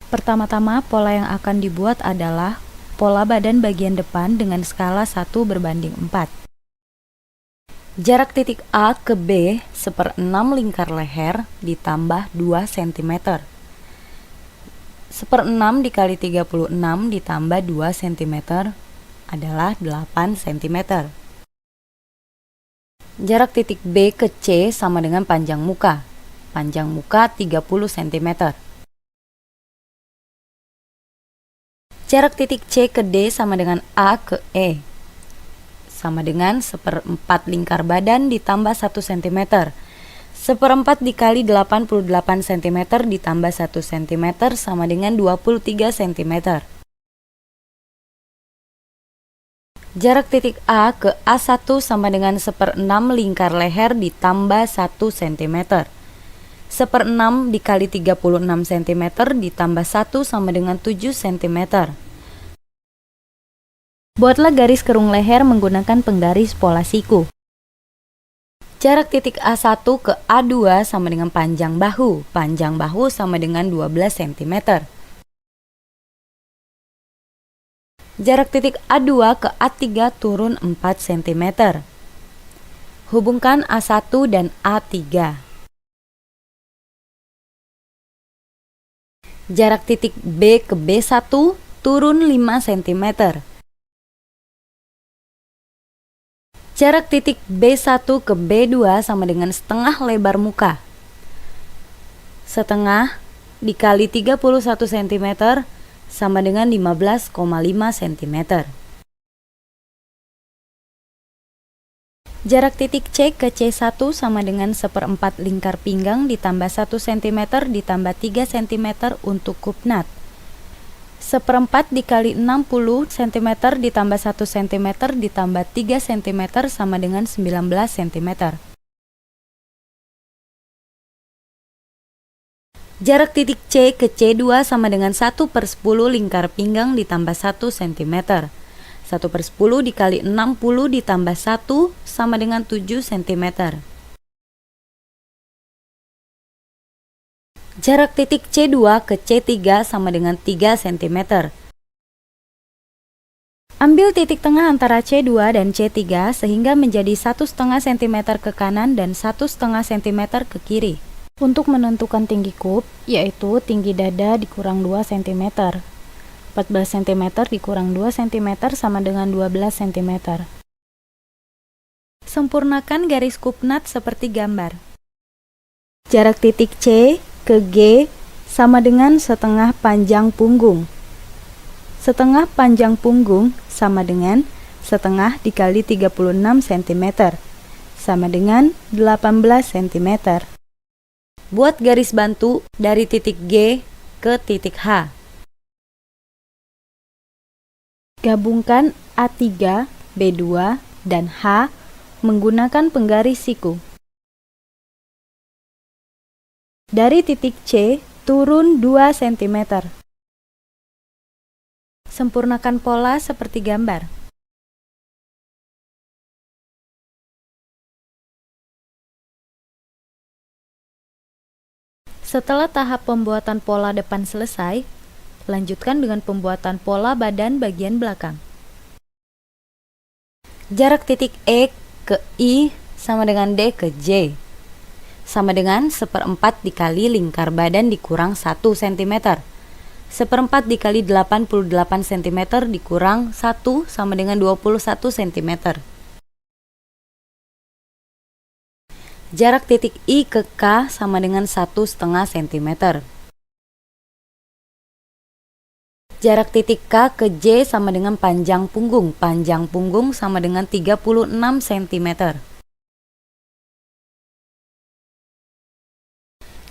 Pertama-tama, pola yang akan dibuat adalah pola badan bagian depan dengan skala 1:4. Jarak titik A ke B 1/6 lingkar leher ditambah 2 cm. 1/6 dikali 36 ditambah 2 cm adalah 8 cm. Jarak titik B ke C sama dengan panjang muka. Panjang muka 30 cm. Jarak titik C ke D sama dengan A ke E. Sama dengan 1/4 lingkar badan ditambah 1 cm. 1/4 dikali 88 cm ditambah 1 cm sama dengan 23 cm. Jarak titik A ke A1 sama dengan 1/6 lingkar leher ditambah 1 cm. 1/6 dikali 36 cm ditambah 1 sama dengan 7 cm. Buatlah garis kerung leher menggunakan penggaris pola siku. Jarak titik A1 ke A2 sama dengan panjang bahu. Panjang bahu sama dengan 12 cm. Jarak titik A2 ke A3 turun 4 cm. Hubungkan A1 dan A3. Jarak titik B ke B1 turun 5 cm. Jarak titik B1 ke B2 sama dengan setengah lebar muka. Setengah dikali 31 cm sama dengan 15,5 cm. Jarak titik C ke C1 sama dengan 1/4 lingkar pinggang ditambah 1 cm ditambah 3 cm untuk kupnat. 1/4 dikali 60 cm ditambah 1 cm ditambah 3 cm sama dengan 19 cm. Jarak titik C ke C2 sama dengan 1/10 lingkar pinggang ditambah 1 cm. 1/10 dikali 60 ditambah 1 sama dengan 7 cm. Jarak titik C2 ke C3 sama dengan 3 cm. Ambil titik tengah antara C2 dan C3 sehingga menjadi 1,5 cm ke kanan dan 1,5 cm ke kiri. Untuk menentukan tinggi kup, yaitu tinggi dada dikurang 2 cm. 14 cm dikurang 2 cm sama dengan 12 cm. Sempurnakan garis kupnat seperti gambar. Jarak titik C ke G sama dengan setengah panjang punggung. Setengah panjang punggung sama dengan setengah dikali 36 cm sama dengan 18 cm. Buat garis bantu dari titik G ke titik H. Gabungkan A3, B2, dan H menggunakan penggaris siku. Dari titik C turun 2 cm. Sempurnakan pola seperti gambar. Setelah tahap pembuatan pola depan selesai, lanjutkan dengan pembuatan pola badan bagian belakang. Jarak titik E ke I sama dengan D ke J. Sama dengan 1/4 dikali lingkar badan dikurang 1 cm. 1/4 dikali 88 cm dikurang 1 sama dengan 21 cm. Jarak titik I ke K sama dengan 1,5 cm. Jarak titik K ke J sama dengan panjang punggung. Panjang punggung sama dengan 36 cm.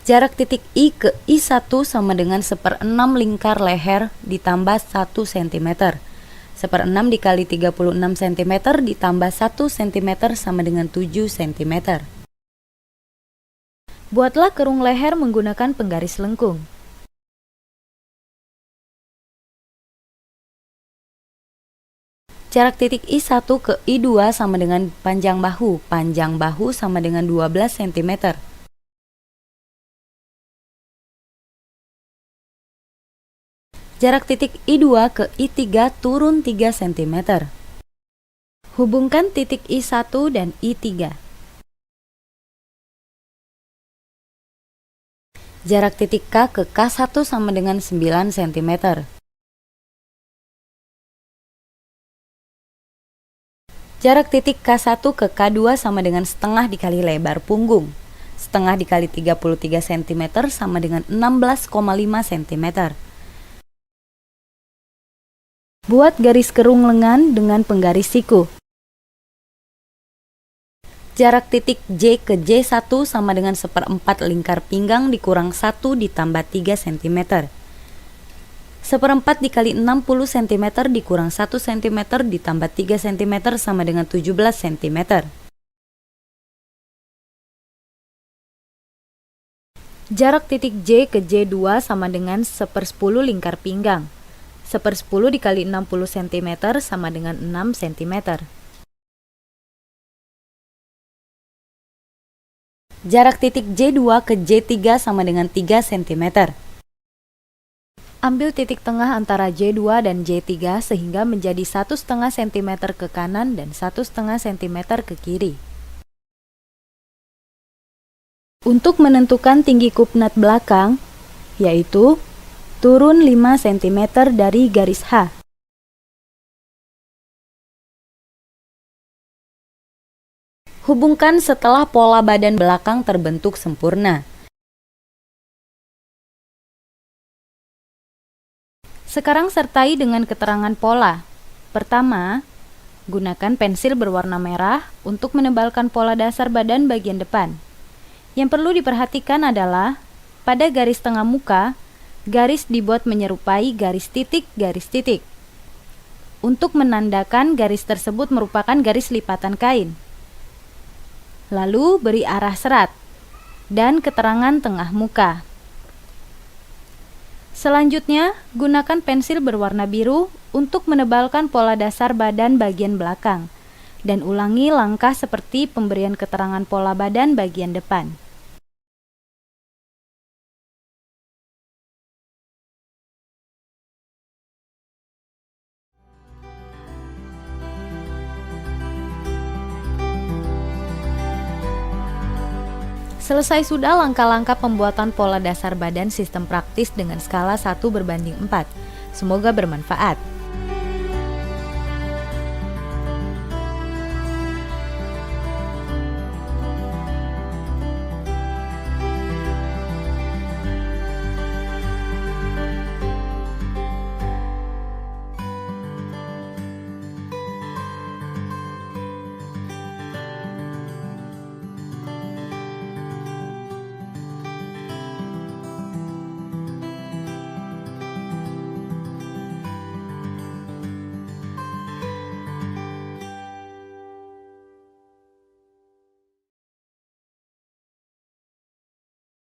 Jarak titik I ke I1 sama dengan 1/6 lingkar leher ditambah 1 cm. 1/6 dikali 36 cm ditambah 1 cm sama dengan 7 cm. Buatlah kerung leher menggunakan penggaris lengkung. Jarak titik I1 ke I2 sama dengan panjang bahu. Panjang bahu sama dengan 12 cm. Jarak titik I2 ke I3 turun 3 cm. Hubungkan titik I1 dan I3. Jarak titik K ke K1 sama dengan 9 cm. Jarak titik K1 ke K2 sama dengan setengah dikali lebar punggung. Setengah dikali 33 cm sama dengan 16,5 cm. Buat garis kerung lengan dengan penggaris siku. Jarak titik J ke J1 sama dengan 1/4 lingkar pinggang dikurang 1 ditambah 3 cm. 1/4 dikali 60 cm dikurang 1 cm ditambah 3 cm sama dengan 17 cm. Jarak titik J ke J2 sama dengan 1/10 lingkar pinggang. 1/10 dikali 60 cm sama dengan 6 cm. Jarak titik J2 ke J3 sama dengan 3 cm. Ambil titik tengah antara J2 dan J3 sehingga menjadi 1,5 cm ke kanan dan 1,5 cm ke kiri. Untuk menentukan tinggi kupnat belakang, yaitu turun 5 cm dari garis H. Hubungkan setelah pola badan belakang terbentuk sempurna. Sekarang sertai dengan keterangan pola. Pertama, gunakan pensil berwarna merah untuk menebalkan pola dasar badan bagian depan. Yang perlu diperhatikan adalah, pada garis tengah muka, garis dibuat menyerupai garis titik. Untuk menandakan garis tersebut merupakan garis lipatan kain. Lalu beri arah serat dan keterangan tengah muka. Selanjutnya, gunakan pensil berwarna biru untuk menebalkan pola dasar badan bagian belakang, dan ulangi langkah seperti pemberian keterangan pola badan bagian depan. Selesai sudah langkah-langkah pembuatan pola dasar badan sistem praktis dengan skala 1/4. Semoga bermanfaat.